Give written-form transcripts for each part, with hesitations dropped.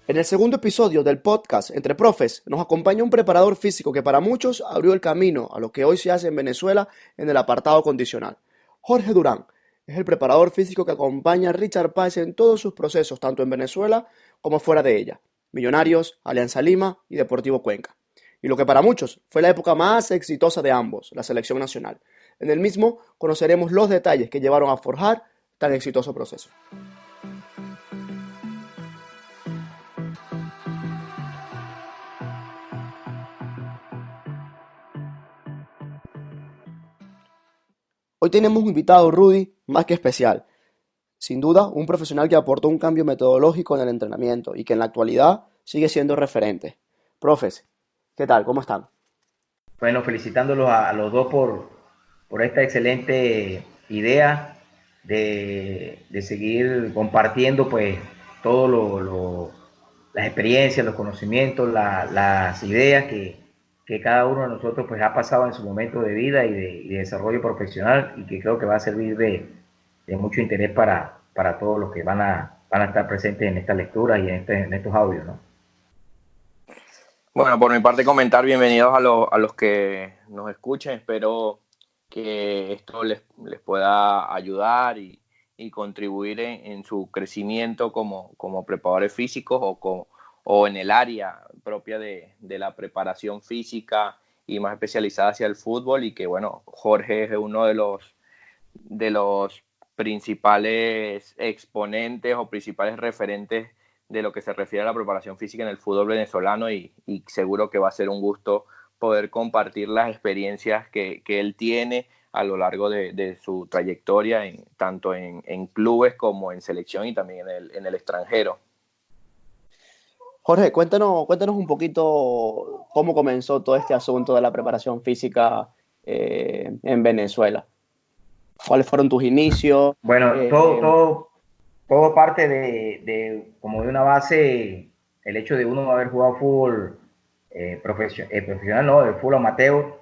En el segundo episodio del podcast Entre Profes nos acompaña un preparador físico que para muchos abrió el camino a lo que hoy se hace en Venezuela en el apartado condicional. Jorge Durán es el preparador físico que acompaña a Richard Páez en todos sus procesos, tanto en Venezuela como fuera de ella. Millonarios, Alianza Lima y Deportivo Cuenca. Y lo que para muchos fue la época más exitosa de ambos, la selección nacional. En el mismo conoceremos los detalles que llevaron a forjar tan exitoso proceso. Hoy tenemos un invitado, Rudy, más que especial. Sin duda, un profesional que aportó un cambio metodológico en el entrenamiento y que en la actualidad sigue siendo referente. Profes, ¿qué tal? ¿Cómo están? Bueno, felicitándolos a los dos por esta excelente idea de seguir compartiendo pues todo las experiencias, los conocimientos, las ideas que cada uno de nosotros pues ha pasado en su momento de vida y de desarrollo profesional y que creo que va a servir de mucho interés para todos los que van a estar presentes en esta lectura y en estos audios, ¿no? Bueno, por mi parte comentar, bienvenidos a los que nos escuchen. Espero que esto les pueda ayudar y contribuir en su crecimiento como preparadores físicos o en el área propia de la preparación física y más especializada hacia el fútbol. Y que bueno, Jorge es uno de los principales exponentes o principales referentes de lo que se refiere a la preparación física en el fútbol venezolano y seguro que va a ser un gusto poder compartir las experiencias que él tiene a lo largo de su trayectoria, tanto en clubes como en selección y también en el extranjero. Jorge, cuéntanos un poquito cómo comenzó todo este asunto de la preparación física en Venezuela. ¿Cuáles fueron tus inicios? Bueno, Eh, todo parte como de una base, el hecho de uno haber jugado fútbol profesional, no, el fútbol amateur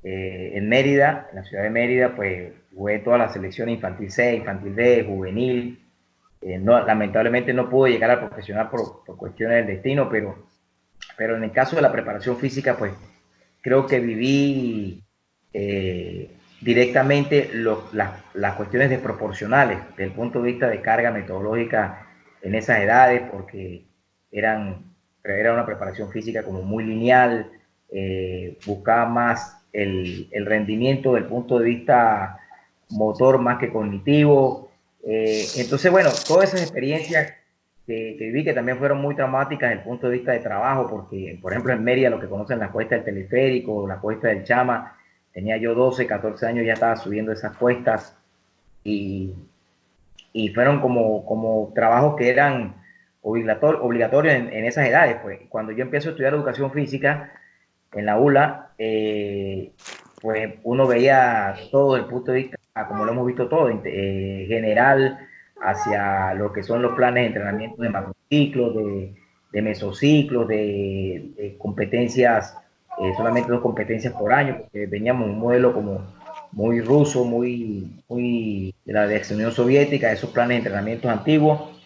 en Mérida, en la ciudad de Mérida, pues jugué toda la selección infantil C, infantil D, juvenil. No, lamentablemente no pude llegar al profesional por cuestiones del destino, pero en el caso de la preparación física, pues creo que viví directamente las cuestiones desproporcionales desde el punto de vista de carga metodológica en esas edades, porque era una preparación física como muy lineal, buscaba más el rendimiento del punto de vista motor más que cognitivo. Entonces, bueno, todas esas experiencias que viví, que también fueron muy traumáticas desde el punto de vista de trabajo, porque, por ejemplo, en Mérida, lo que conocen la cuesta del teleférico, la cuesta del Chama, tenía yo 12, 14 años, ya estaba subiendo esas cuestas y, y fueron como trabajos que eran obligatorios en esas edades. Pues cuando yo empiezo a estudiar educación física en la ULA, pues uno veía todo desde el punto de vista, como lo hemos visto todo, general, hacia lo que son los planes de entrenamiento de macrociclos, de mesociclos, de competencias, solamente 2 competencias por año, porque veníamos un modelo como muy ruso, muy de la ex Unión Soviética, esos planes de entrenamientos antiguos,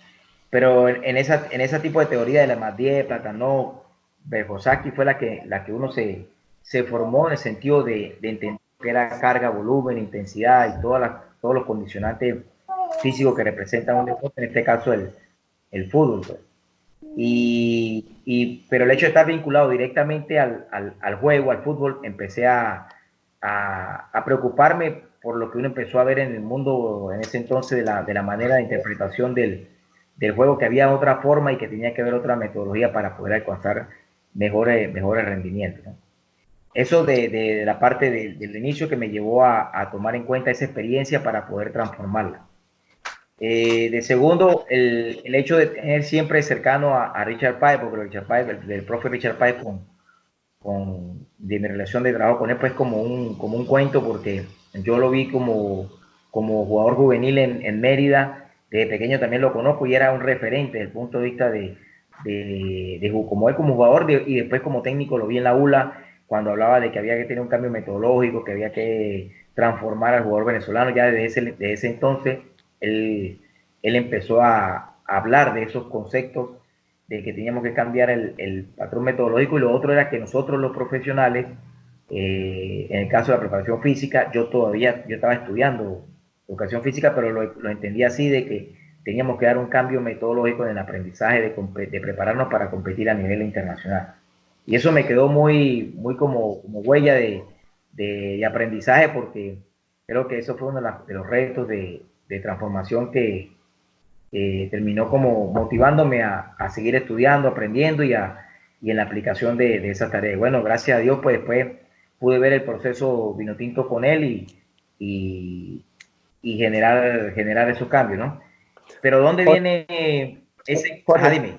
pero en esa tipo de teoría de la más 10, Platanov, Berjosaki fue la que uno se formó en el sentido de entender que era carga, volumen, intensidad y todos los condicionantes físicos que representan un deporte, en este caso el fútbol. Pues. Pero el hecho de estar vinculado directamente al juego, al fútbol, empecé a preocuparme por lo que uno empezó a ver en el mundo en ese entonces de la manera de interpretación del juego, que había otra forma y que tenía que haber otra metodología para poder alcanzar mejores rendimientos, ¿no? Eso de la parte del inicio que me llevó a tomar en cuenta esa experiencia para poder transformarla. De segundo, el hecho de tener siempre cercano a Richard Páez, porque Richard Páez, el profe Richard Páez, de mi relación de trabajo con él, pues como un cuento, porque yo lo vi como jugador juvenil en Mérida, desde pequeño también lo conozco y era un referente desde el punto de vista como él como jugador y después como técnico lo vi en la ULA cuando hablaba de que había que tener un cambio metodológico, que había que transformar al jugador venezolano. Ya desde ese entonces él empezó a hablar de esos conceptos de que teníamos que cambiar el patrón metodológico, y lo otro era que nosotros los profesionales, en el caso de la preparación física, yo estaba estudiando educación física, pero lo entendía así, de que teníamos que dar un cambio metodológico en el aprendizaje de prepararnos para competir a nivel internacional. Y eso me quedó muy como huella de aprendizaje, porque creo que eso fue uno de los retos de transformación que terminó como motivándome a seguir estudiando, aprendiendo y en la aplicación de esa tarea. Bueno, gracias a Dios, pues después pude ver el proceso Vinotinto con él y generar esos cambios, ¿no? Pero ¿dónde viene ese? Ajá, Jorge, dime,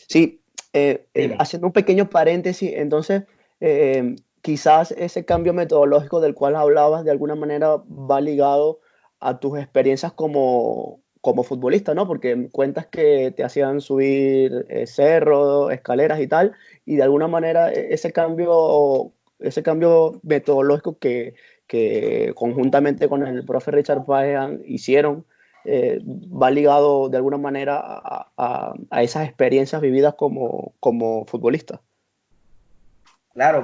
sí, dime. haciendo un pequeño paréntesis, entonces quizás ese cambio metodológico del cual hablabas de alguna manera va ligado a tus experiencias como futbolista, ¿no? Porque cuentas que te hacían subir cerros, escaleras y tal, y de alguna manera ese cambio metodológico que conjuntamente con el profe Richard Pajan hicieron, va ligado de alguna manera a esas experiencias vividas como futbolista. Claro,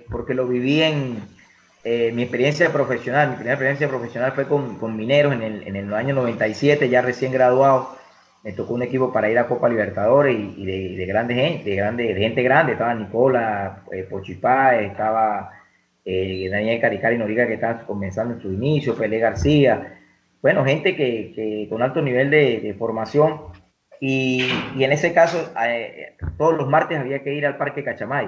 porque lo viví en mi experiencia profesional. Mi primera experiencia profesional fue con Mineros en el año 97, ya recién graduado. Me tocó un equipo para ir a Copa Libertadores y de grande gente, de gente grande. Estaba Nicola, Pochipá, estaba Daniel Caricari Noriga, que estaba comenzando en su inicio, Pelé García. Bueno, gente que con alto nivel de formación. Y en ese caso, todos los martes había que ir al Parque Cachamay.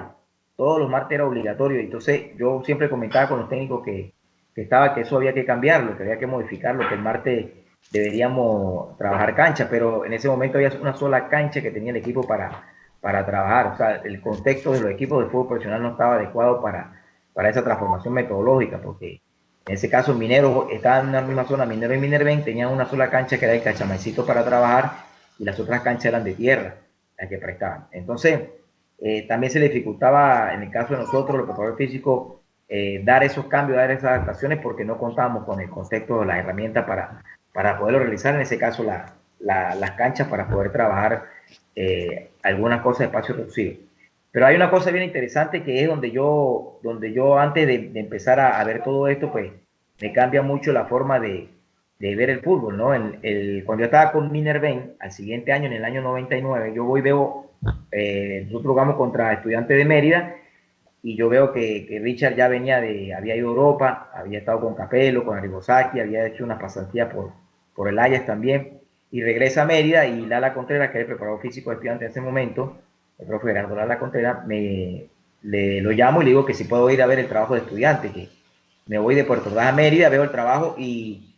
Todos los martes era obligatorio. Entonces yo siempre comentaba con los técnicos que eso había que cambiarlo, que había que modificarlo, que el martes deberíamos trabajar cancha, pero en ese momento había una sola cancha que tenía el equipo para trabajar. O sea, el contexto de los equipos de fútbol profesional no estaba adecuado para esa transformación metodológica, porque en ese caso Minero estaba en una misma zona, Minero y Minerven tenían una sola cancha que era el Cachamaycito para trabajar, y las otras canchas eran de tierra, las que prestaban. Entonces, también se le dificultaba, en el caso de nosotros, los preparadores físicos, dar esos cambios, dar esas adaptaciones, porque no contábamos con el contexto de las herramientas para poderlo realizar. En ese caso, las canchas para poder trabajar algunas cosas de espacio reducido. Pero hay una cosa bien interesante, que es donde yo antes de empezar a ver todo esto, pues me cambia mucho la forma de ver el fútbol, ¿no? Cuando yo estaba con Minerven, al siguiente año, en el año 99, yo voy y veo, nosotros jugamos contra Estudiantes de Mérida, y yo veo que Richard ya había ido a Europa, había estado con Capello, con Arigosaki, había hecho una pasantía por el Ajax también, y regresa a Mérida, y Lala Contreras, que era el preparador físico de Estudiantes en ese momento, el profe Gerardo Lala Contreras, lo llamo y le digo que si puedo ir a ver el trabajo de Estudiantes, que me voy de Puerto Ordaz a Mérida, veo el trabajo y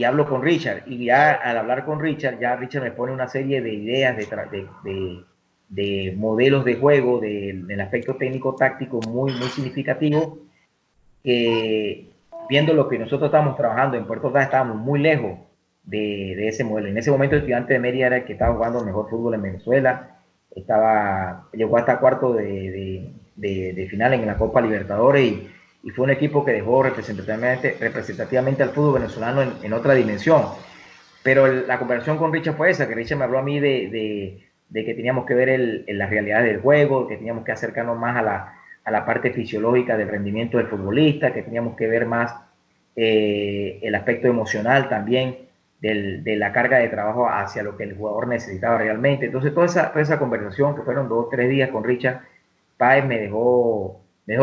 hablo con Richard. Y ya al hablar con Richard, ya Richard me pone una serie de ideas, de modelos de juego, del aspecto técnico-táctico muy significativo, que viendo lo que nosotros estábamos trabajando en Puerto Ordaz, estábamos muy lejos de ese modelo. En ese momento el Estudiante de Mérida era el que estaba jugando mejor fútbol en Venezuela, llegó hasta cuarto de final en la Copa Libertadores, y fue un equipo que dejó representativamente al fútbol venezolano en otra dimensión. Pero la conversación con Richard fue esa, que Richard me habló a mí de que teníamos que ver las realidades del juego, que teníamos que acercarnos más a la parte fisiológica del rendimiento del futbolista, que teníamos que ver más el aspecto emocional también de la carga de trabajo hacia lo que el jugador necesitaba realmente. Entonces toda esa conversación, que fueron 2 o 3 días con Richard Páez, me dejó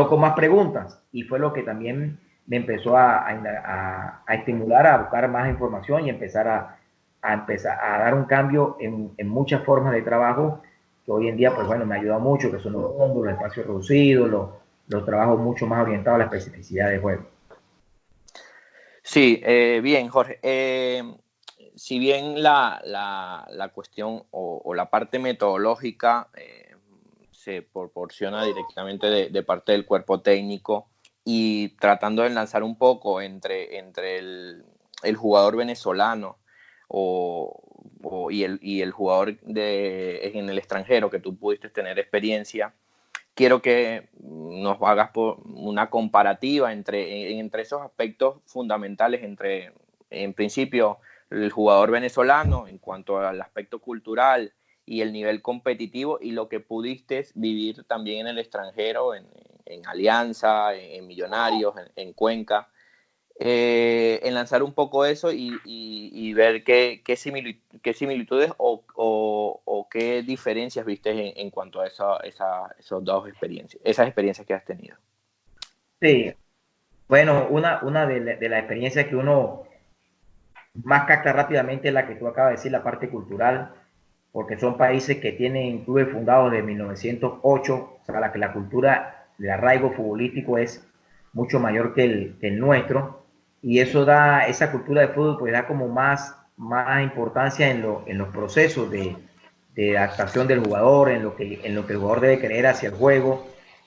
con más preguntas, y fue lo que también me empezó a estimular a buscar más información y empezar a dar un cambio en muchas formas de trabajo, que hoy en día, pues bueno, me ha ayudado mucho, que son los fondos, los espacios reducidos, los trabajos mucho más orientados a la especificidad del juego. Sí, bien, Jorge. Si bien la cuestión o la parte metodológica se proporciona directamente de parte del cuerpo técnico, y tratando de enlazar un poco entre el jugador venezolano y el jugador en el extranjero, que tú pudiste tener experiencia, quiero que nos hagas una comparativa entre esos aspectos fundamentales, en principio, el jugador venezolano en cuanto al aspecto cultural y el nivel competitivo y lo que pudiste vivir también en el extranjero, en Alianza, en Millonarios, en Cuenca. Enlazar un poco eso y ver qué similitudes o qué diferencias viste en cuanto a esas dos experiencias, esas experiencias que has tenido. Sí, bueno, una de las experiencias que uno más capta rápidamente es la que tú acabas de decir, la parte cultural, porque son países que tienen clubes fundados de 1908, o sea, la cultura del arraigo futbolístico es mucho mayor que el nuestro, y eso da, esa cultura de fútbol pues da como más importancia en los procesos de adaptación del jugador, en lo que el jugador debe creer hacia el juego,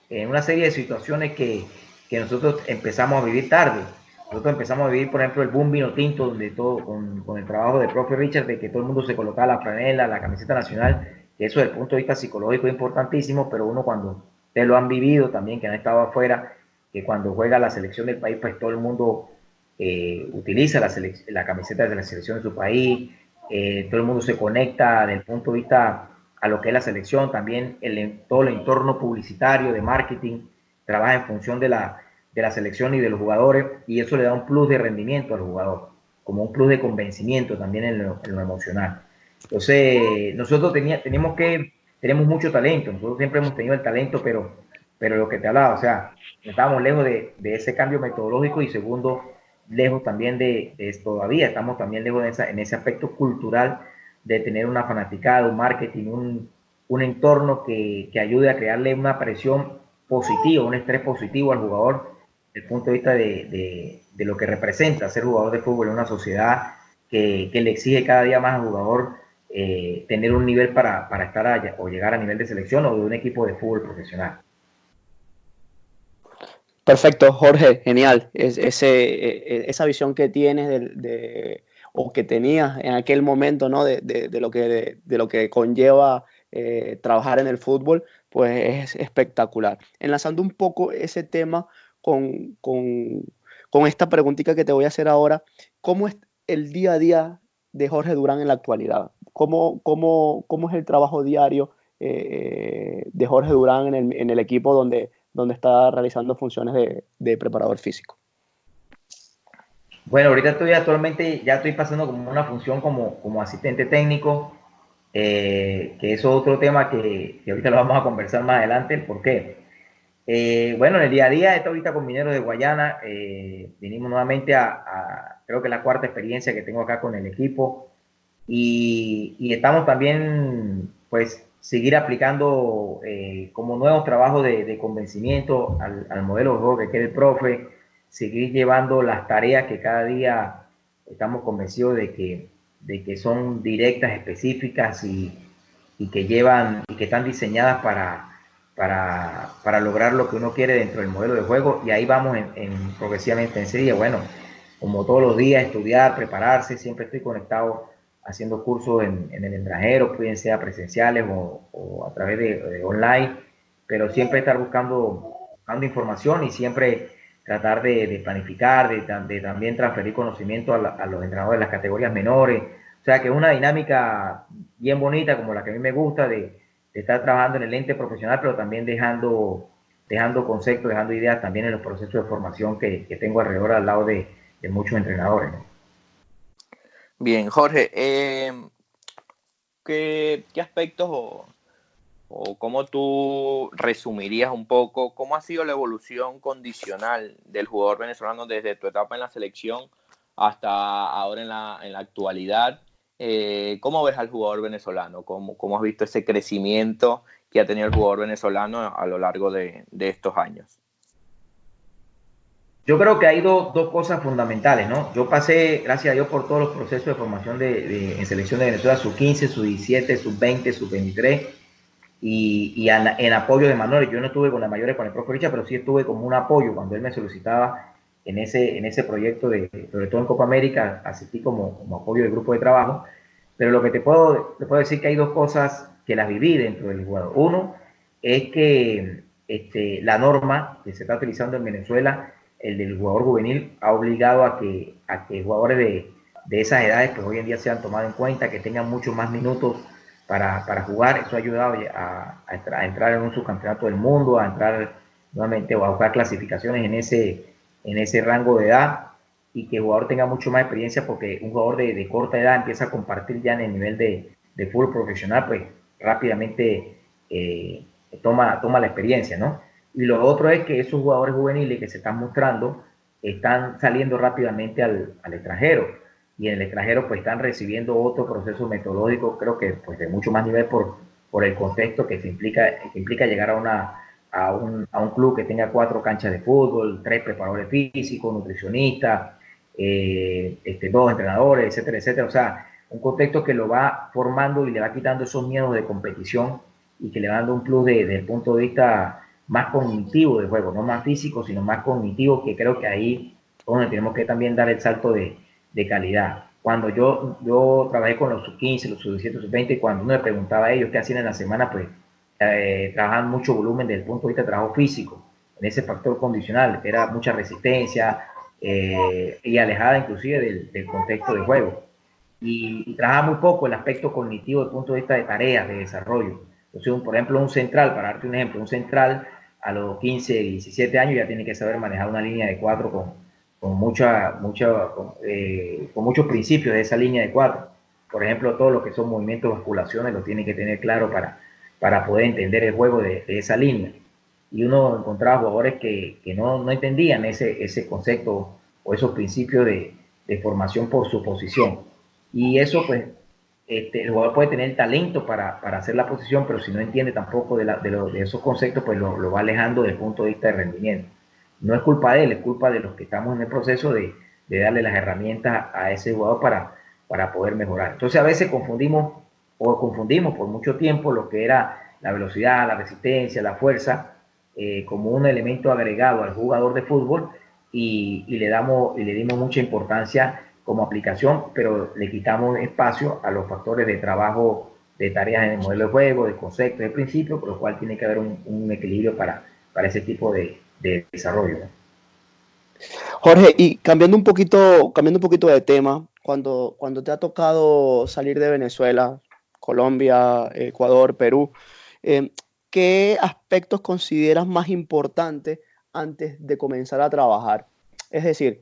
en una serie de situaciones que nosotros empezamos a vivir tarde. Nosotros empezamos a vivir, por ejemplo, el boom vino tinto, donde todo, con el trabajo del propio Richard, de que todo el mundo se colocaba la franela, la camiseta nacional, que eso desde el punto de vista psicológico es importantísimo, pero uno cuando ustedes lo han vivido también, que han estado afuera, que cuando juega la selección del país, pues todo el mundo utiliza la camiseta de la selección de su país, todo el mundo se conecta desde el punto de vista a lo que es la selección, también todo el entorno publicitario de marketing trabaja en función de la selección y de los jugadores, y eso le da un plus de rendimiento al jugador, como un plus de convencimiento también en lo emocional. Entonces, nosotros tenemos mucho talento, nosotros siempre hemos tenido el talento, pero lo que te hablaba, o sea, estábamos lejos de ese cambio metodológico y segundo, lejos también todavía estamos también lejos en ese aspecto cultural de tener una fanaticada, un marketing, un entorno que ayude a crearle una presión positiva, un estrés positivo al jugador desde el punto de vista de lo que representa ser jugador de fútbol en una sociedad que le exige cada día más al jugador tener un nivel para estar o llegar a nivel de selección o de un equipo de fútbol profesional. Perfecto, Jorge, genial. Esa visión que tienes o que tenías en aquel momento, ¿no? De lo que conlleva trabajar en el fútbol, pues es espectacular. Enlazando un poco ese tema con, con, con esta preguntita que te voy a hacer ahora, ¿cómo es el día a día de Jorge Durán en la actualidad? ¿Cómo es el trabajo diario de Jorge Durán en el equipo donde está realizando funciones de preparador físico? Bueno, ahorita actualmente ya estoy pasando como una función como asistente técnico, que eso es otro tema que ahorita lo vamos a conversar más adelante. ¿Por qué? Bueno, en el día a día, estoy ahorita con Mineros de Guayana, vinimos nuevamente creo que es la cuarta experiencia que tengo acá con el equipo y estamos también, pues, seguir aplicando como nuevos trabajos de convencimiento al modelo de juego que quiere el profe, seguir llevando las tareas que cada día estamos convencidos de que son directas, específicas y que llevan y que están diseñadas para lograr lo que uno quiere dentro del modelo de juego y ahí vamos progresivamente en serie. Bueno, como todos los días, estudiar, prepararse, siempre estoy conectado haciendo cursos en el extranjero, pueden ser presenciales o a través de online, pero siempre estar buscando información y siempre tratar de planificar, de también transferir conocimiento a los entrenadores de las categorías menores. O sea que es una dinámica bien bonita, como la que a mí me gusta, de estar trabajando en el ente profesional, pero también dejando conceptos, dejando ideas también en los procesos de formación que tengo alrededor al lado de muchos entrenadores, ¿no? Bien, Jorge, ¿qué aspectos o cómo tú resumirías un poco cómo ha sido la evolución condicional del jugador venezolano desde tu etapa en la selección hasta ahora en la actualidad? ¿Cómo ves al jugador venezolano? ¿Cómo has visto ese crecimiento que ha tenido el jugador venezolano a lo largo de estos años? Yo creo que hay dos cosas fundamentales, ¿no? Yo pasé, gracias a Dios, por todos los procesos de formación en selección de Venezuela, sub 15, sub 17, sub 20, sub 23, en apoyo de Manuel. Yo no estuve con las mayores con el profe Richard, pero sí estuve como un apoyo cuando él me solicitaba en ese proyecto, sobre todo en Copa América, asistí como apoyo del grupo de trabajo. Pero lo que te puedo decir que hay dos cosas que las viví dentro del jugador. Uno es que la norma que se está utilizando en Venezuela, el del jugador juvenil, ha obligado a que jugadores de esas edades pues hoy en día sean tomados en cuenta, que tengan muchos más minutos para jugar. Eso ha ayudado a entrar en un subcampeonato del mundo, a entrar nuevamente o a buscar clasificaciones en ese rango de edad, y que el jugador tenga mucho más experiencia, porque un jugador de corta edad empieza a compartir ya en el nivel de fútbol profesional, pues rápidamente toma la experiencia, ¿no? Y lo otro es que esos jugadores juveniles que se están mostrando están saliendo rápidamente al extranjero, y en el extranjero pues están recibiendo otro proceso metodológico, creo que pues de mucho más nivel por el contexto que implica llegar a un club que tenga 4 canchas de fútbol, 3 preparadores físicos, nutricionistas, 2 entrenadores, etcétera, etcétera. O sea, un contexto que lo va formando y le va quitando esos miedos de competición, y que le va dando un plus desde el punto de vista más cognitivo del juego, no más físico, sino más cognitivo, que creo que ahí es donde tenemos que también dar el salto de calidad. Cuando yo trabajé con los sub-15, los sub-17, sub-20, cuando uno le preguntaba a ellos qué hacían en la semana, pues trabajaban mucho volumen desde el punto de vista de trabajo físico, en ese factor condicional, que era mucha resistencia, y alejada inclusive del contexto de juego. Y trabaja muy poco el aspecto cognitivo desde el punto de vista de tareas, de desarrollo. Entonces, por ejemplo, un central, para darte un ejemplo, un central a los 15, 17 años ya tiene que saber manejar una línea de 4 con muchos principios de esa línea de 4. Por ejemplo, todo lo que son movimientos, basculaciones, lo tiene que tener claro para poder entender el juego de esa línea. Y uno encontraba jugadores que no entendían ese concepto o esos principios de formación por su posición. Y eso, pues, el jugador puede tener talento para hacer la posición, pero si no entiende tampoco de esos conceptos, pues lo va alejando desde el punto de vista de rendimiento. No es culpa de él, es culpa de los que estamos en el proceso de darle las herramientas a ese jugador para poder mejorar. Entonces, a veces confundimos por mucho tiempo lo que era la velocidad, la resistencia, la fuerza, como un elemento agregado al jugador de fútbol, y le dimos mucha importancia como aplicación, pero le quitamos espacio a los factores de trabajo, de tareas en el modelo de juego, de conceptos, de principios, por lo cual tiene que haber un equilibrio para ese tipo de desarrollo, ¿no? Jorge, y cambiando un poquito de tema, cuando te ha tocado salir de Venezuela, Colombia, Ecuador, Perú, eh, ¿qué aspectos consideras más importantes antes de comenzar a trabajar? Es decir,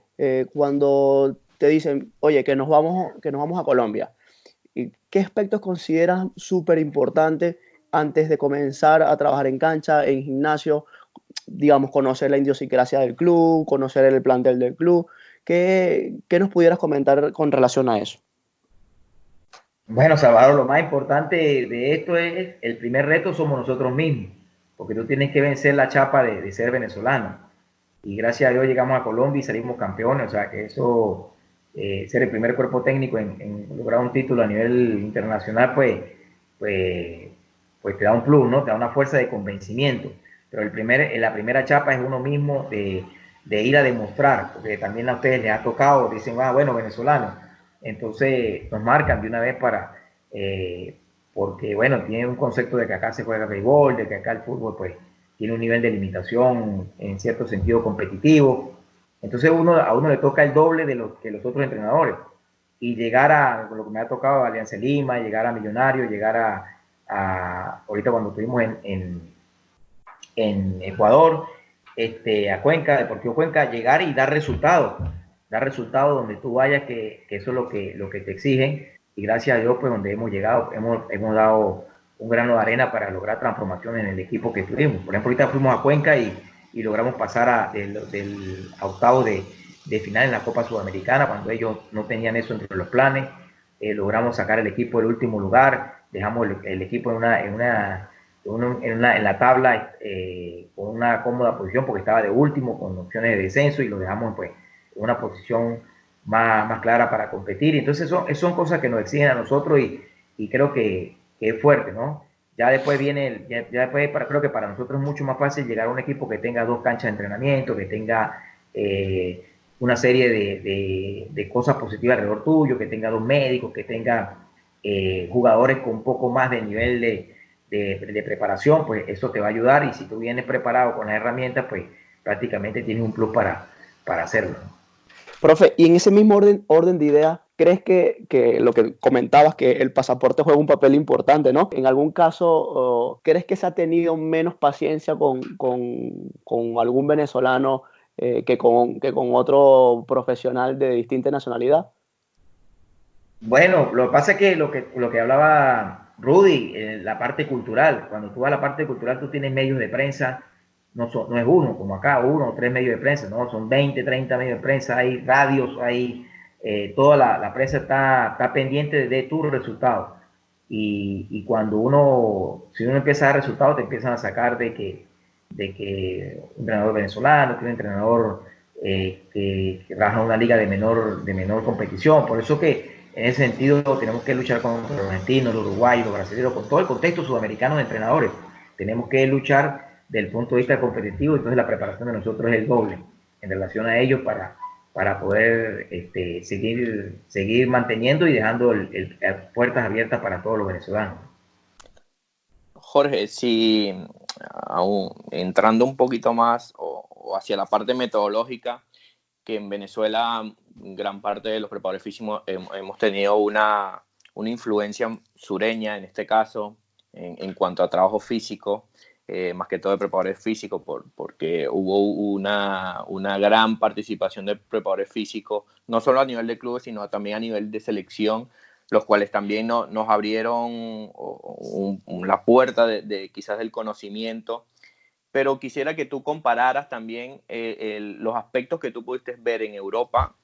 cuando te dicen, oye, que nos vamos a Colombia, ¿qué aspectos consideras súper importantes antes de comenzar a trabajar en cancha, en gimnasio? Digamos, conocer la idiosincrasia del club, conocer el plantel del club. ¿Qué nos pudieras comentar con relación a eso? Bueno, Salvador, lo más importante de esto es, el primer reto somos nosotros mismos, porque tú tienes que vencer la chapa de ser venezolano. Y gracias a Dios llegamos a Colombia y salimos campeones, o sea que eso, ser el primer cuerpo técnico en lograr un título a nivel internacional, pues, pues te da un plus, ¿no? Te da una fuerza de convencimiento. Pero la primera chapa es uno mismo de ir a demostrar, porque también a ustedes les ha tocado, dicen, bueno, venezolano, entonces nos marcan de una vez porque bueno, tienen un concepto de que acá se juega béisbol, de que acá el fútbol pues tiene un nivel de limitación en cierto sentido competitivo. Entonces a uno le toca el doble de lo que los otros entrenadores. Y llegar a lo que me ha tocado, a Alianza Lima, llegar a Millonarios, llegar ahorita cuando estuvimos en Ecuador, a Cuenca, Deportivo Cuenca, llegar y dar resultados donde tú vayas, que eso es lo que te exigen, y gracias a Dios, pues donde hemos llegado, hemos dado un grano de arena para lograr transformaciones en el equipo que tuvimos. Por ejemplo, ahorita fuimos a Cuenca y logramos pasar del octavo de final en la Copa Sudamericana, cuando ellos no tenían eso entre los planes. Logramos sacar el equipo del último lugar, dejamos el equipo en la tabla con una cómoda posición, porque estaba de último con opciones de descenso, y lo dejamos pues en una posición más clara para competir. Entonces son cosas que nos exigen a nosotros, y creo que es fuerte, ¿no? Ya después creo que para nosotros es mucho más fácil llegar a un equipo que tenga 2 canchas de entrenamiento, que tenga una serie de cosas positivas alrededor tuyo, que tenga 2 médicos, que tenga jugadores con un poco más de nivel de preparación, pues eso te va a ayudar, y si tú vienes preparado con las herramientas, pues prácticamente tienes un plus para hacerlo. Profe, y en ese mismo orden de ideas, ¿Crees que lo que comentabas, que el pasaporte juega un papel importante, ¿no? En algún caso, ¿crees que se ha tenido menos paciencia con algún venezolano que con otro profesional de distinta nacionalidad? Bueno, lo que pasa es que lo que hablaba Rudy, la parte cultural, cuando tú vas a la parte cultural, tú tienes medios de prensa, no es uno, como acá, uno o tres medios de prensa, no, son 20, 30 medios de prensa, hay radios, hay, toda la prensa está pendiente de tus resultados. Y cuando si uno empieza a dar resultados, te empiezan a sacar de que un entrenador venezolano, que un entrenador que trabaja en una liga de menor competición. Por eso que en ese sentido tenemos que luchar con los argentinos, los uruguayos, los brasileños, con todo el contexto sudamericano de entrenadores. Tenemos que luchar desde el punto de vista competitivo, entonces la preparación de nosotros es el doble en relación a ellos para poder seguir manteniendo y dejando puertas abiertas para todos los venezolanos. Jorge, si aún entrando un poquito más o hacia la parte metodológica, que en Venezuela gran parte de los preparadores físicos hemos tenido una influencia sureña, en este caso, en cuanto a trabajo físico, más que todo de preparadores físicos, porque hubo una gran participación de preparadores físicos, no solo a nivel de clubes, sino también a nivel de selección, los cuales también nos abrieron la puerta quizás del conocimiento. Pero quisiera que tú compararas también los aspectos que tú pudiste ver en Europa,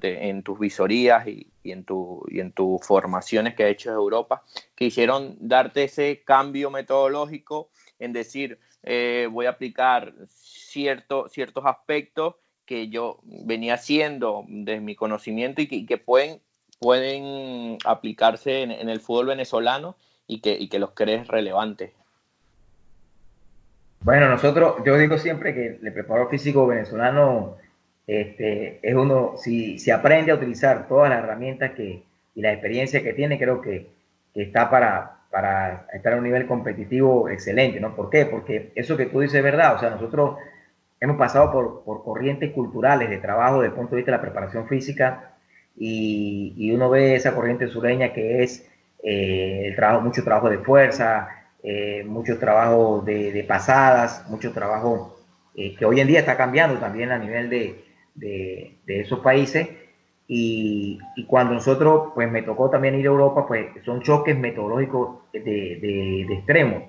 en tus visorías y en tus formaciones que has hecho en Europa, que hicieron darte ese cambio metodológico en decir, voy a aplicar ciertos aspectos que yo venía haciendo desde mi conocimiento y que pueden aplicarse en el fútbol venezolano y que los crees relevantes. Bueno, yo digo siempre que el preparador físico venezolano es uno, si aprende a utilizar todas las herramientas y la experiencia que tiene, creo que está para estar a un nivel competitivo excelente, ¿no? ¿Por qué? Porque eso que tú dices es verdad, o sea, nosotros hemos pasado por corrientes culturales de trabajo desde el punto de vista de la preparación física y uno ve esa corriente sureña que es mucho trabajo de fuerza, mucho trabajo de pasadas, mucho trabajo que hoy en día está cambiando también a nivel de esos países. Y cuando nosotros, pues me tocó también ir a Europa, pues son choques metodológicos de extremos,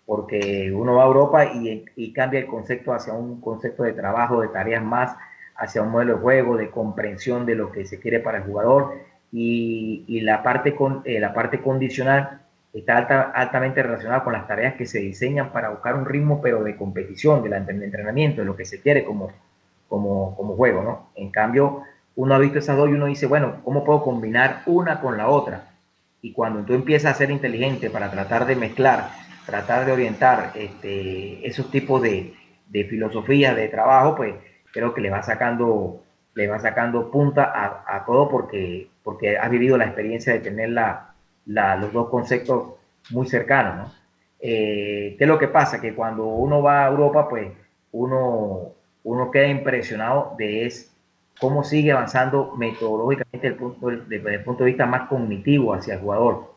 porque uno va a Europa y cambia el concepto hacia un concepto de trabajo, de tareas más, hacia un modelo de juego, de comprensión de lo que se quiere para el jugador, y la parte condicional está altamente relacionada con las tareas que se diseñan para buscar un ritmo, pero de competición, de entrenamiento, de lo que se quiere como juego, ¿no? En cambio, uno ha visto esas dos y uno dice, bueno, ¿cómo puedo combinar una con la otra? Y cuando tú empiezas a ser inteligente para tratar de mezclar, tratar de orientar esos tipos de filosofías de trabajo, pues creo que le va sacando punta a todo porque has vivido la experiencia de tener los dos conceptos muy cercanos, ¿no? ¿Qué es lo que pasa? Que cuando uno va a Europa, pues uno queda impresionado de cómo sigue avanzando metodológicamente desde el punto de vista más cognitivo hacia el jugador.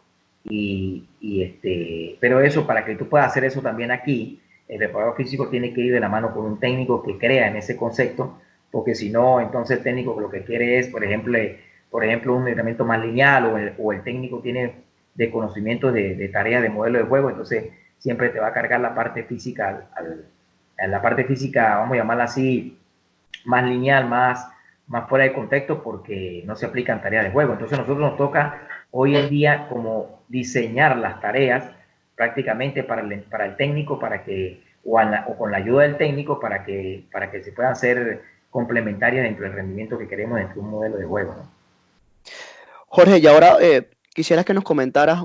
Pero eso, para que tú puedas hacer eso también aquí, el preparador físico tiene que ir de la mano con un técnico que crea en ese concepto, porque si no, entonces el técnico lo que quiere es, por ejemplo un entrenamiento más lineal, o el técnico tiene de conocimiento de tareas de modelo de juego, entonces siempre te va a cargar la parte física, la parte física, vamos a llamarla así, más lineal, más fuera de contexto, porque no se aplican tareas de juego. Entonces a nosotros nos toca hoy en día como diseñar las tareas prácticamente para el técnico, o con la ayuda del técnico para que se puedan hacer complementarias dentro del rendimiento que queremos dentro de un modelo de juego, ¿no? Jorge, y ahora quisieras que nos comentaras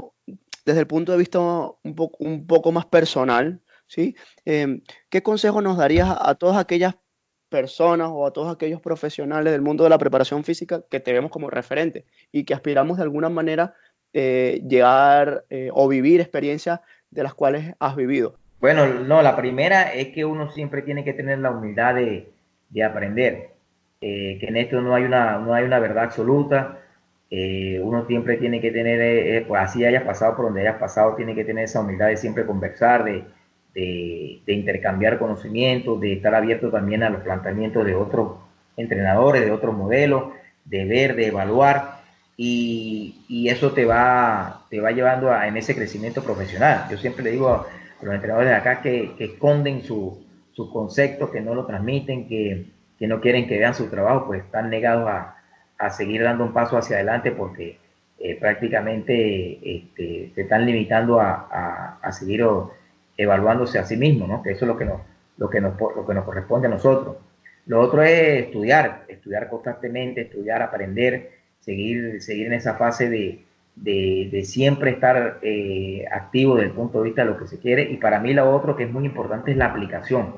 desde el punto de vista un poco más personal, ¿sí? ¿Qué consejo nos darías a todas aquellas personas o a todos aquellos profesionales del mundo de la preparación física que te vemos como referente y que aspiramos de alguna manera llegar o vivir experiencias de las cuales has vivido? Bueno, no, la primera es que uno siempre tiene que tener la humildad de aprender, que en esto no hay una verdad absoluta, Uno siempre tiene que tener, pues así hayas pasado por donde hayas pasado, tiene que tener esa humildad de siempre conversar, de intercambiar conocimientos, de estar abierto también a los planteamientos de otros entrenadores, de otros modelos, de ver, de evaluar, y eso te va llevando en ese crecimiento profesional. Yo siempre le digo a los entrenadores de acá que esconden sus conceptos, que no lo transmiten, que no quieren que vean su trabajo, pues están negados a seguir dando un paso hacia adelante porque prácticamente se están limitando a seguir evaluándose a sí mismos, ¿no? Que eso es lo que nos corresponde a nosotros. Lo otro es estudiar constantemente, estudiar, aprender, seguir en esa fase de siempre estar activo desde el punto de vista de lo que se quiere. Y para mí lo otro que es muy importante es la aplicación.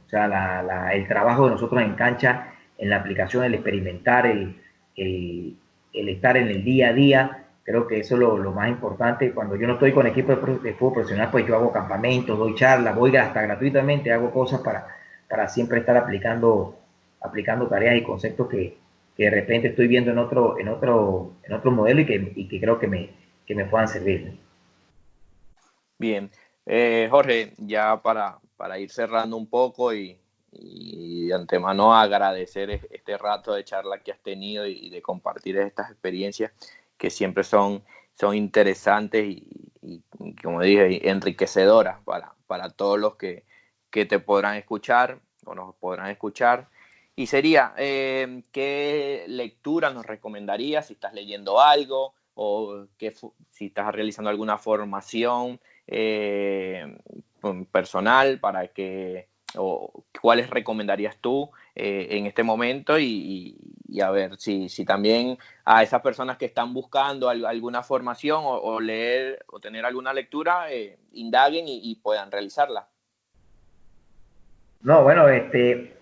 O sea, el trabajo de nosotros en cancha, en la aplicación, el experimentar, el estar en el día a día, creo que eso es lo más importante. Cuando yo no estoy con equipo de fútbol profesional, pues yo hago campamentos, doy charlas, voy hasta gratuitamente, hago cosas para siempre estar aplicando tareas y conceptos que de repente estoy viendo en otro modelo y que creo que me puedan servir. Bien, Jorge, ya para ir cerrando un poco y de antemano agradecer este rato de charla que has tenido y de compartir estas experiencias que siempre son interesantes y, como dije, enriquecedoras para todos los que te podrán escuchar o nos podrán escuchar. Y sería, ¿qué lectura nos recomendarías si estás leyendo algo o si estás realizando alguna formación personal o cuáles recomendarías tú en este momento y a ver si también a esas personas que están buscando alguna formación o leer o tener alguna lectura indaguen y puedan realizarla? No, bueno,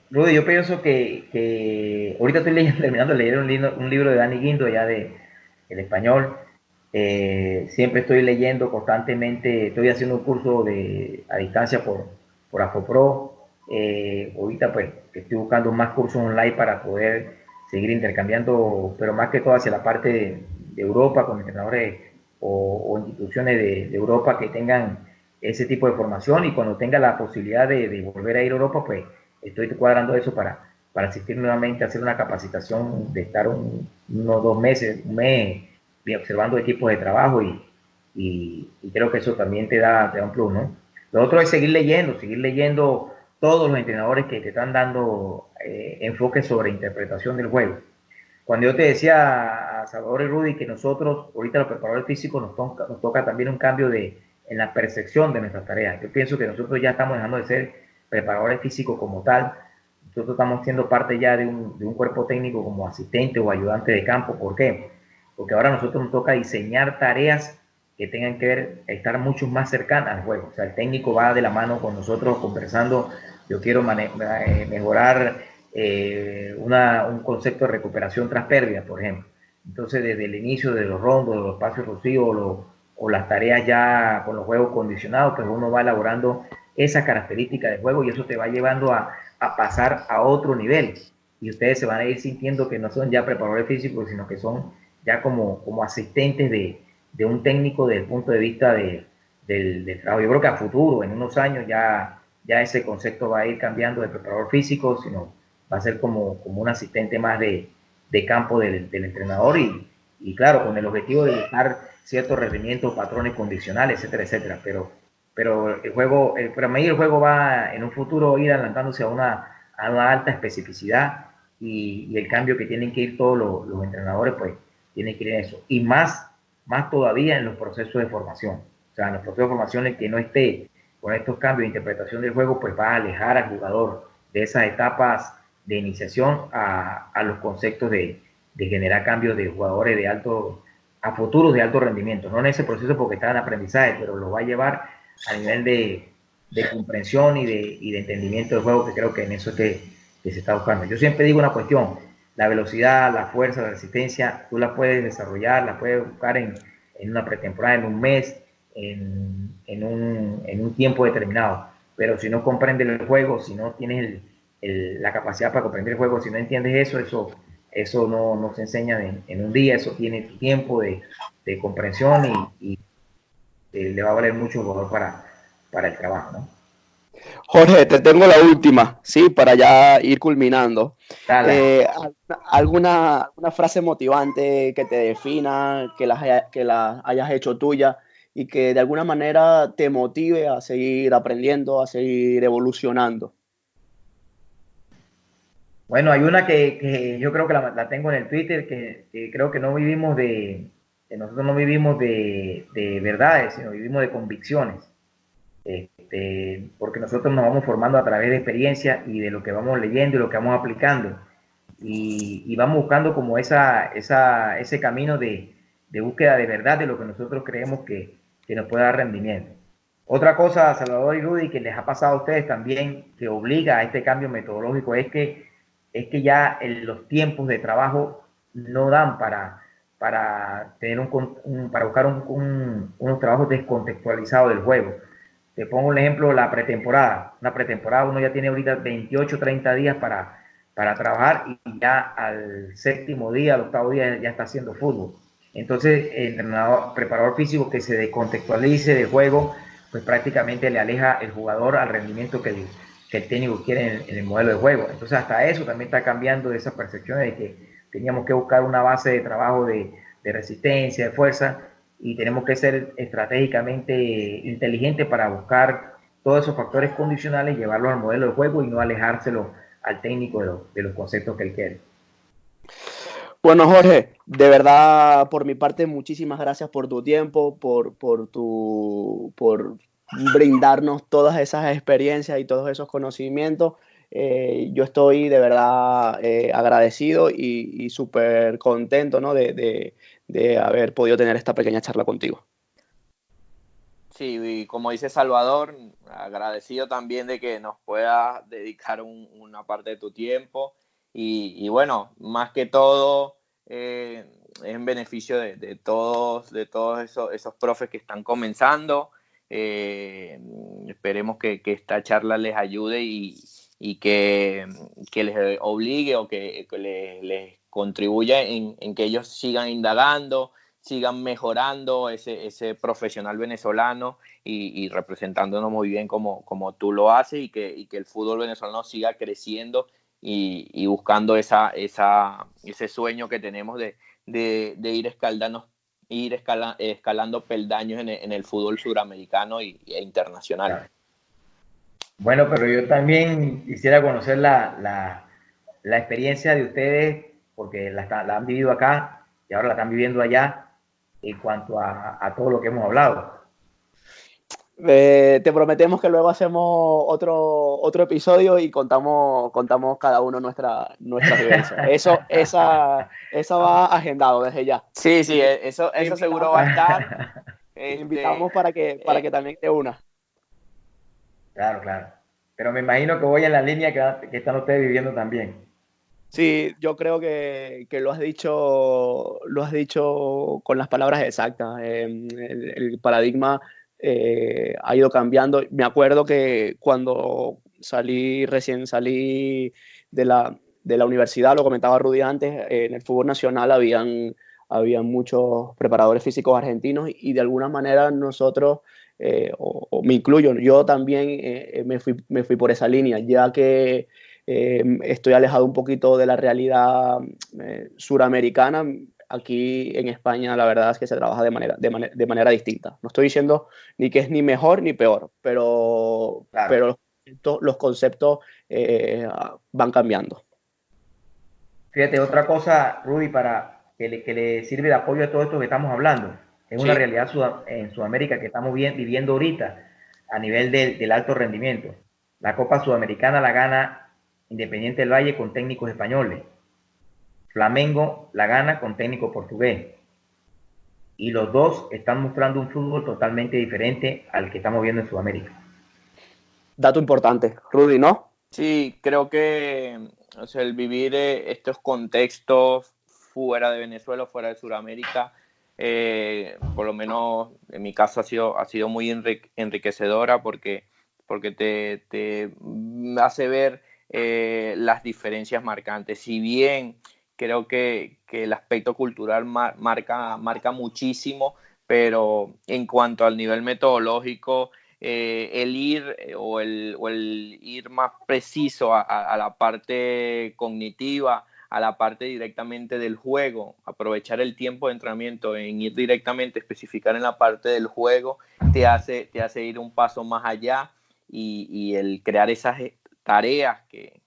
Rudy, yo pienso que ahorita estoy terminando de leer un libro de Dani Guindo, ya el español. Siempre estoy leyendo constantemente, estoy haciendo un curso a distancia por AFOPRO. Ahorita pues estoy buscando más cursos online para poder seguir intercambiando, pero más que todo hacia la parte de Europa, con entrenadores o instituciones de Europa que tengan ese tipo de formación, y cuando tenga la posibilidad de volver a ir a Europa, pues estoy cuadrando eso para asistir nuevamente a hacer una capacitación, de estar unos 2 meses, un mes, observando equipos de trabajo y creo que eso también te da un plus, ¿no? Lo otro es seguir leyendo todos los entrenadores que te están dando enfoque sobre interpretación del juego. Cuando yo te decía a Salvador y Rudy que nosotros, ahorita los preparadores físicos, nos toca también un cambio en la percepción de nuestras tareas. Yo pienso que nosotros ya estamos dejando de ser preparadores físicos como tal. Nosotros estamos siendo parte ya de un cuerpo técnico como asistente o ayudante de campo. ¿Por qué? Porque ahora a nosotros nos toca diseñar tareas que tengan que ver, estar mucho más cercanas al juego. O sea, el técnico va de la mano con nosotros conversando. Yo quiero mejorar un concepto de recuperación tras pérdida, por ejemplo. Entonces, desde el inicio de los rondos, de los espacios rocíos o las tareas ya con los juegos condicionados, pues uno va elaborando esa característica de juego y eso te va llevando a pasar a otro nivel. Y ustedes se van a ir sintiendo que no son ya preparadores físicos, sino que son ya como asistentes de un técnico desde el punto de vista del trabajo. Yo creo que a futuro, en unos años, ya ese concepto va a ir cambiando de preparador físico, sino va a ser como un asistente más de campo del entrenador y claro, con el objetivo de buscar ciertos rendimientos, patrones condicionales, etcétera, etcétera. Pero para mí el juego va en un futuro ir adelantándose a una alta especificidad y el cambio que tienen que ir todos los entrenadores, pues tienen que ir en eso. Y más todavía en los procesos de formación. O sea, en los procesos de formación, el que no esté con estos cambios de interpretación del juego, pues va a alejar al jugador de esas etapas de iniciación a los conceptos de generar cambios de jugadores a futuros de alto rendimiento. No en ese proceso porque está en aprendizaje, pero lo va a llevar a nivel de comprensión y de entendimiento del juego, que creo que en eso que se está buscando. Yo siempre digo una cuestión: la velocidad, la fuerza, la resistencia, tú la puedes desarrollar, la puedes buscar en una pretemporada, en un mes, en un tiempo determinado. Pero si no comprendes el juego, si no tienes la capacidad para comprender el juego, si no entiendes eso eso no se enseña en un día, eso tiene su tiempo de comprensión y le va a valer mucho el valor para el trabajo, ¿no? Jorge, te tengo la última, ¿sí? Para ya ir culminando. Dale. ¿Alguna frase motivante que te defina, que la hayas hecho tuya y que de alguna manera te motive a seguir aprendiendo, a seguir evolucionando? Bueno, hay una que yo creo que la tengo en el Twitter, que creo que no vivimos que nosotros no vivimos de verdades, sino vivimos de convicciones. Porque nosotros nos vamos formando a través de experiencia y de lo que vamos leyendo y lo que vamos aplicando. Y vamos buscando como ese camino de búsqueda de verdad de lo que nosotros creemos que nos puede dar rendimiento. Otra cosa, Salvador y Rudy, que les ha pasado a ustedes también, que obliga a este cambio metodológico, es que ya los tiempos de trabajo no dan para tener para buscar unos trabajos descontextualizados del juego. Te pongo un ejemplo, la pretemporada. Una pretemporada uno ya tiene ahorita 28, 30 días para trabajar y ya al séptimo día, al octavo día ya está haciendo fútbol. Entonces, el entrenador, preparador físico que se descontextualice de juego, pues prácticamente le aleja el jugador al rendimiento que el técnico quiere en el modelo de juego. Entonces, hasta eso también está cambiando de esas percepciones de que teníamos que buscar una base de trabajo de resistencia, de fuerza, y tenemos que ser estratégicamente inteligentes para buscar todos esos factores condicionales, llevarlos al modelo de juego y no alejárselo al técnico de los conceptos que él quiere. Bueno, Jorge, de verdad, por mi parte, muchísimas gracias por tu tiempo, por brindarnos todas esas experiencias y todos esos conocimientos. Yo estoy de verdad agradecido y súper contento, ¿no? De haber podido tener esta pequeña charla contigo. Sí, y como dice Salvador, agradecido también de que nos puedas dedicar una parte de tu tiempo y bueno, más que todo es en beneficio de todos esos profes que están comenzando. Esperemos que esta charla les ayude y que les obligue o que les contribuya en que ellos sigan indagando, sigan mejorando ese profesional venezolano y representándonos muy bien como tú lo haces y que el fútbol venezolano siga creciendo y buscando ese sueño que tenemos de ir escalando peldaños en el fútbol suramericano e internacional. Claro. Bueno, pero yo también quisiera conocer la experiencia de ustedes, porque la han vivido acá y ahora la están viviendo allá, en cuanto a todo lo que hemos hablado. Te prometemos que luego hacemos otro episodio y contamos cada uno nuestra vivencia. Esa va agendado desde ya. Sí, sí, eso seguro va a estar. Te invitamos para que también te unas. Claro, claro. Pero me imagino que voy en la línea que están ustedes viviendo también. Sí, yo creo que lo has dicho con las palabras exactas. El paradigma ha ido cambiando. Me acuerdo que cuando recién salí de la universidad, lo comentaba Rudy antes, en el fútbol nacional habían muchos preparadores físicos argentinos y de alguna manera nosotros, o me incluyo, yo también me fui por esa línea, ya que estoy alejado un poquito de la realidad suramericana. Aquí en España la verdad es que se trabaja de manera distinta. No estoy diciendo ni que es ni mejor ni peor, Claro. pero los conceptos van cambiando. Fíjate, otra cosa, Rudy, para que le sirve de apoyo a todo esto que estamos hablando. Es una Sí, realidad en Sudamérica que estamos viviendo ahorita a nivel del alto rendimiento. La Copa Sudamericana la gana Independiente del Valle con técnicos españoles. Flamengo la gana con técnico portugués. Y los dos están mostrando un fútbol totalmente diferente al que estamos viendo en Sudamérica. Dato importante, Rudy, ¿no? sí, creo que o sea, el vivir estos contextos fuera de Venezuela, fuera de Sudamérica, por lo menos en mi caso ha sido muy enriquecedora porque te hace ver las diferencias marcantes. Si bien creo que el aspecto cultural marca muchísimo, pero en cuanto al nivel metodológico, el ir o el ir más preciso a la parte cognitiva, a la parte directamente del juego, aprovechar el tiempo de entrenamiento en ir directamente, especificar en la parte del juego, te hace ir un paso más allá y el crear esas tareas que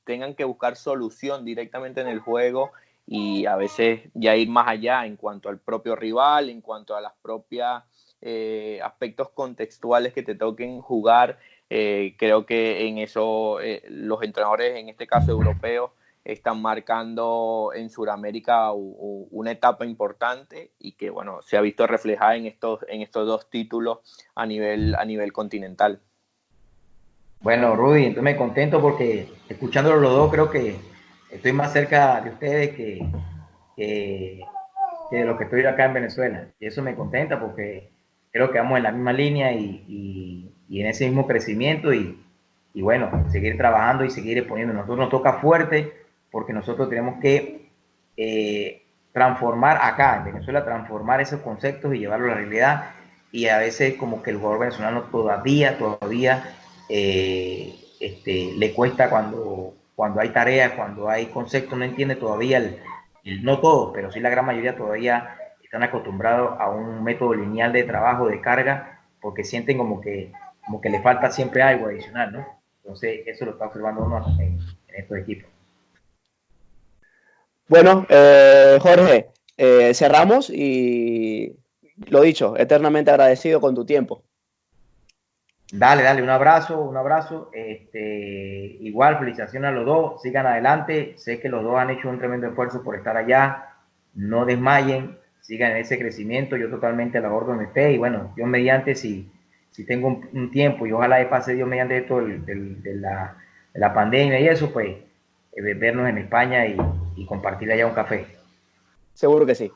tengan que buscar solución directamente en el juego y a veces ya ir más allá en cuanto al propio rival, en cuanto a las propias aspectos contextuales que te toquen jugar. Creo que en eso los entrenadores, en este caso europeos, están marcando en Sudamérica una etapa importante y que bueno, se ha visto reflejada en estos dos títulos a nivel continental. Bueno, Rudy, entonces me contento porque escuchándolo los dos creo que estoy más cerca de ustedes que, que de lo que estoy acá en Venezuela. Y eso me contenta porque creo que vamos en la misma línea y en ese mismo crecimiento y bueno, seguir trabajando y seguir exponiendo. Nosotros nos toca fuerte porque nosotros tenemos que transformar acá en Venezuela, transformar esos conceptos y llevarlo a la realidad. Y a veces como que el jugador venezolano todavía le cuesta cuando hay tareas, cuando hay conceptos, no entiende todavía no todos, pero sí la gran mayoría todavía están acostumbrados a un método lineal de trabajo, de carga, porque sienten como que le falta siempre algo adicional, ¿no? Entonces, eso lo está observando uno en estos equipos. Bueno, Jorge, cerramos y lo dicho, eternamente agradecido con tu tiempo. Dale, un abrazo. Igual, felicitaciones a los dos, sigan adelante. Sé que los dos han hecho un tremendo esfuerzo por estar allá. No desmayen, sigan en ese crecimiento. Yo totalmente a la orden de usted. Y bueno, yo mediante, si tengo un tiempo y ojalá de pase Dios mediante esto de la pandemia y eso, pues vernos en España y compartir allá un café. Seguro que sí.